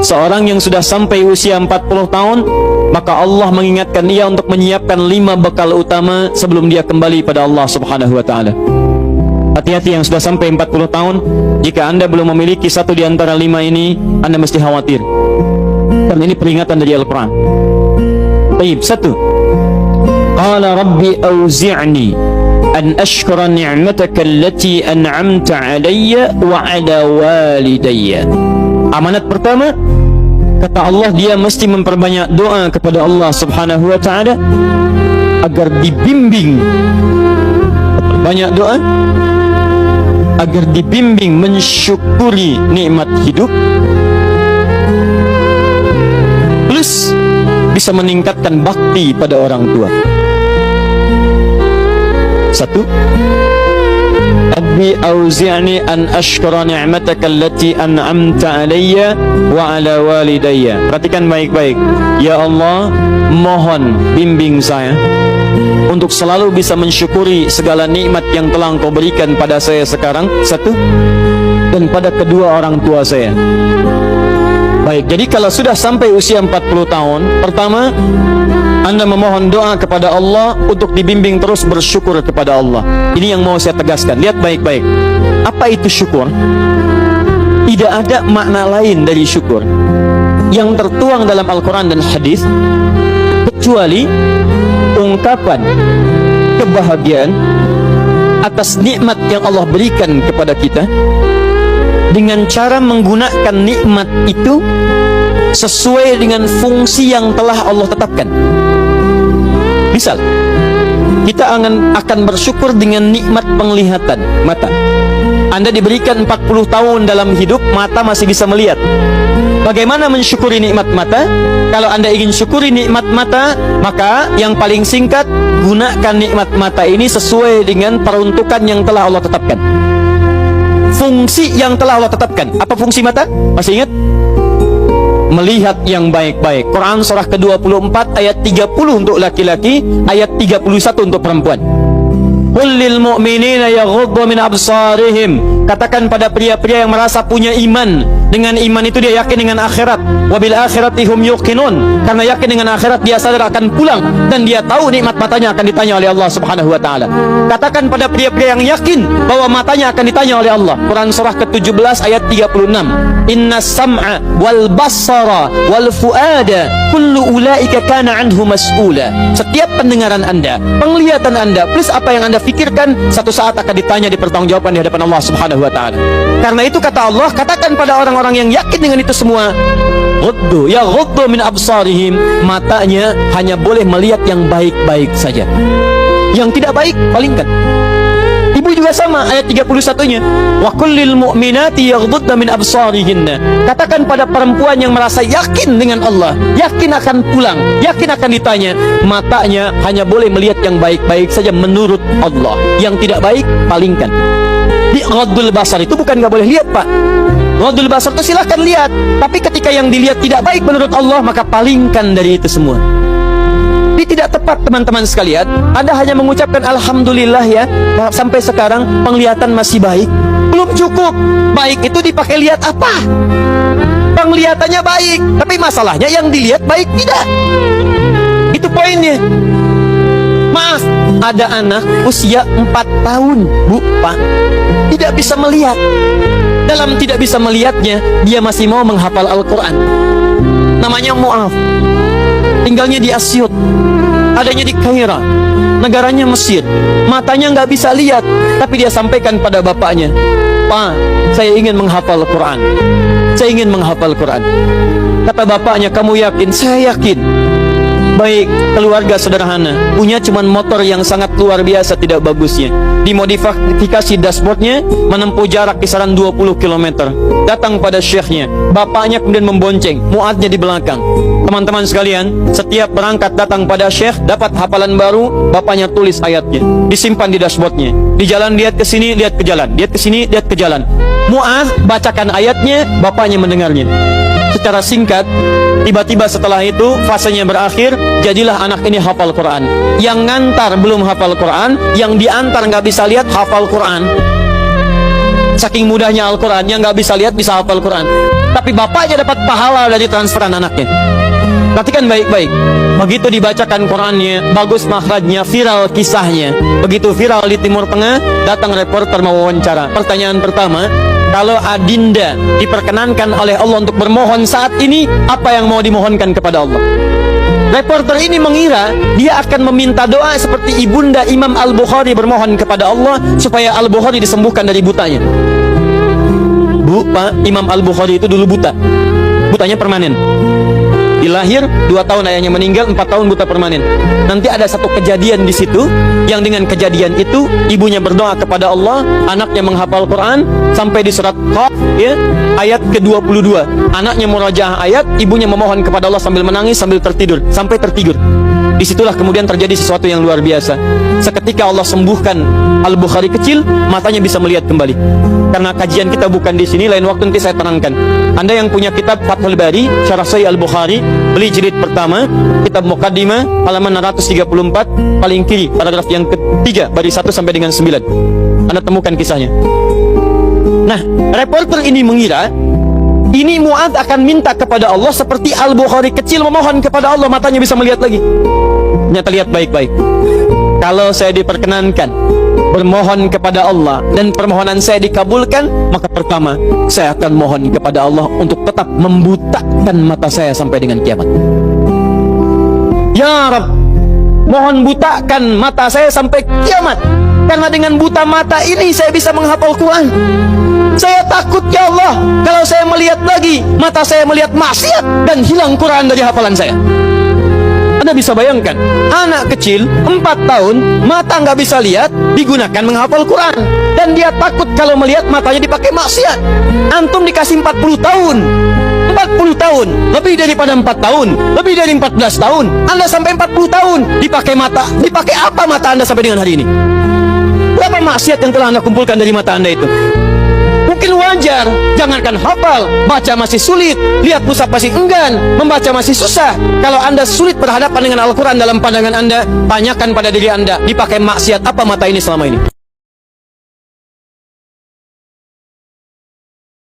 seorang yang sudah sampai usia 40 tahun, maka Allah mengingatkan dia untuk menyiapkan 5 bekal utama sebelum dia kembali pada Allah Subhanahu wa taala. Hati-hati yang sudah sampai 40 tahun, jika Anda belum memiliki satu di antara 5 ini, Anda mesti khawatir. Karena ini peringatan dari Al-Quran. Baik, 1. Qala Rabbi auzi'ni an ashkura ni'mataka allati an'amta 'alayya wa 'ala walidayya. Amanat pertama, kata Allah, dia mesti memperbanyak doa kepada Allah Subhanahu wa taala agar dibimbing. Banyak doa agar dibimbing mensyukuri nikmat hidup, plus bisa meningkatkan bakti pada orang tua. 1. Rabbi auzi'ni an ashkura ni'mataka allati an'amta 'alayya wa 'ala walidayya. Perhatikan baik-baik. Ya Allah, mohon bimbing saya untuk selalu bisa mensyukuri segala nikmat yang telah Engkau berikan pada saya sekarang, 1, dan pada kedua orang tua saya. Baik, jadi kalau sudah sampai usia 40 tahun, pertama, Anda memohon doa kepada Allah untuk dibimbing terus bersyukur kepada Allah. Ini yang mau saya tegaskan. Lihat baik-baik. Apa itu syukur? Tidak ada makna lain dari syukur yang tertuang dalam Al-Quran dan hadis kecuali ungkapan kebahagiaan atas nikmat yang Allah berikan kepada kita dengan cara menggunakan nikmat itu sesuai dengan fungsi yang telah Allah tetapkan. Misal, kita akan bersyukur dengan nikmat penglihatan mata. Anda diberikan 40 tahun dalam hidup, mata masih bisa melihat. Bagaimana mensyukuri nikmat mata? Kalau Anda ingin syukuri nikmat mata, maka yang paling singkat, gunakan nikmat mata ini sesuai dengan peruntukan yang telah Allah tetapkan. Fungsi yang telah Allah tetapkan. Apa fungsi mata? Masih ingat? Melihat yang baik-baik. Quran surah ke-24 ayat 30 untuk laki-laki, ayat 31 untuk perempuan. Qul lil mu'minina yaghuddu min absarihim. Katakan pada pria-pria yang merasa punya iman. Dengan iman itu dia yakin dengan akhirat. Wabil akhirati hum yuqinun. Karena yakin dengan akhirat dia sadar akan pulang dan dia tahu nikmat matanya akan ditanya oleh Allah Subhanahu wa taala. Katakan pada pria-pria yang yakin bahwa matanya akan ditanya oleh Allah. Quran surah ke-17 ayat 36. Innas sam'a wal basara wal fuada kullu ulaika kana anhu mas'ula. Setiap pendengaran Anda, penglihatan Anda, plus apa yang Anda fikirkan, satu saat akan ditanya, dipertanggungjawabkan di hadapan Allah Subhanahu wa taala. Karena itu kata Allah, katakan pada orang-orang yang yakin dengan itu semua, ghuddu min absarihim, matanya hanya boleh melihat yang baik-baik saja. Yang tidak baik palingkan. Ibu juga sama, ayat 31-nya. Wa kullil mu'minati yaghdudna min absarihinna. Katakan pada perempuan yang merasa yakin dengan Allah, yakin akan pulang, yakin akan ditanya, matanya hanya boleh melihat yang baik-baik saja menurut Allah. Yang tidak baik palingkan. Di ghaddul basar itu bukan nggak boleh lihat, Pak. Ghaddul basar itu silahkan lihat, tapi ketika yang dilihat tidak baik menurut Allah, maka palingkan dari itu semua. Ini tidak tepat, teman-teman sekalian. Anda hanya mengucapkan alhamdulillah ya, sampai sekarang penglihatan masih baik. Belum cukup. Baik itu dipakai lihat apa? Penglihatannya baik, tapi masalahnya yang dilihat baik tidak. Itu poinnya. Maaf, ada anak usia 4 tahun, Bu, Pak, tidak bisa melihat. Dalam tidak bisa melihatnya, dia masih mau menghafal Al-Quran. Namanya Mu'af. Tinggalnya di Asyut, adanya di Kaira, negaranya Mesir. Matanya nggak bisa lihat, tapi dia sampaikan pada bapaknya, Pak, saya ingin menghafal Quran. Saya ingin menghafal Quran. Kata bapaknya, kamu yakin? Saya yakin. Baik, keluarga sederhana, punya cuman motor yang sangat luar biasa tidak bagusnya. Dimodifikasi dashboardnya, menempuh jarak kisaran 20 km. Datang pada syekhnya, bapaknya kemudian membonceng, muadnya di belakang. Teman-teman sekalian, setiap berangkat datang pada syekh, dapat hafalan baru, bapaknya tulis ayatnya, disimpan di dashboardnya. Di jalan lihat ke sini, lihat ke jalan, lihat ke sini, lihat ke jalan. Mu'adz bacakan ayatnya, bapaknya mendengarnya. Secara singkat, tiba-tiba setelah itu fasenya berakhir, jadilah anak ini hafal Quran. Yang ngantar belum hafal Quran, yang diantar nggak bisa lihat hafal Quran. saking mudahnya Al-Quran, yang nggak bisa lihat bisa hafal Quran. Tapi bapaknya dapat pahala dari transferan anaknya. Perhatikan baik-baik. Begitu dibacakan Qurannya, bagus makhrajnya, viral kisahnya. Begitu viral di Timur Tengah, datang reporter mau wawancara. Pertanyaan pertama, kalau Adinda diperkenankan oleh Allah untuk bermohon saat ini, apa yang mau dimohonkan kepada Allah? Reporter ini mengira dia akan meminta doa seperti ibunda Imam Al-Bukhari bermohon kepada Allah supaya Al-Bukhari disembuhkan dari butanya. Bu, Pak, Imam Al-Bukhari itu dulu buta. Butanya permanen. Dilahir 2 tahun ayahnya meninggal, 4 tahun buta permanen. Nanti ada satu kejadian di situ, yang dengan kejadian itu ibunya berdoa kepada Allah, anaknya menghafal Quran sampai di surat Qaf, ya, ayat ke-22. Anaknya murajaah ayat, ibunya memohon kepada Allah sambil menangis, sambil tertidur, sampai tertidur. Disitulah kemudian terjadi sesuatu yang luar biasa. Seketika Allah sembuhkan Al-Bukhari kecil, matanya bisa melihat kembali. Karena kajian kita bukan di sini, lain waktu nanti saya terangkan. Anda yang punya kitab Fathul Bari, Syarah Sahih Al-Bukhari, beli jilid pertama, kitab Muqaddimah, halaman 634, paling kiri, paragraf yang ketiga, baris 1 sampai dengan 9. Anda temukan kisahnya. Nah, reporter ini mengira ini Mu'adz akan minta kepada Allah seperti Al-Bukhari kecil memohon kepada Allah, matanya bisa melihat lagi. Ternyata lihat baik-baik. Kalau saya diperkenankan bermohon kepada Allah dan permohonan saya dikabulkan, maka pertama saya akan mohon kepada Allah untuk tetap membutakan mata saya sampai dengan kiamat. Ya Rabb, mohon butakan mata saya sampai kiamat, karena dengan buta mata ini saya bisa menghafal Quran. Saya takut ya Allah, kalau saya melihat lagi, mata saya melihat maksiat dan hilang Quran dari hafalan saya. Anda bisa bayangkan, anak kecil 4 tahun, mata nggak bisa lihat, digunakan menghafal Quran. Dan dia takut kalau melihat matanya dipakai maksiat. Antum dikasih 40 tahun, 40 tahun, lebih daripada 4 tahun, lebih dari 14 tahun, Anda sampai 40 tahun, dipakai mata, dipakai apa mata Anda sampai dengan hari ini? Berapa maksiat yang telah Anda kumpulkan dari mata Anda itu? Mungkin wajar, jangankan hafal, baca masih sulit, lihat mushaf masih enggan, membaca masih susah. Kalau Anda sulit berhadapan dengan Al-Quran dalam pandangan Anda, tanyakan pada diri Anda, dipakai maksiat apa mata ini selama ini?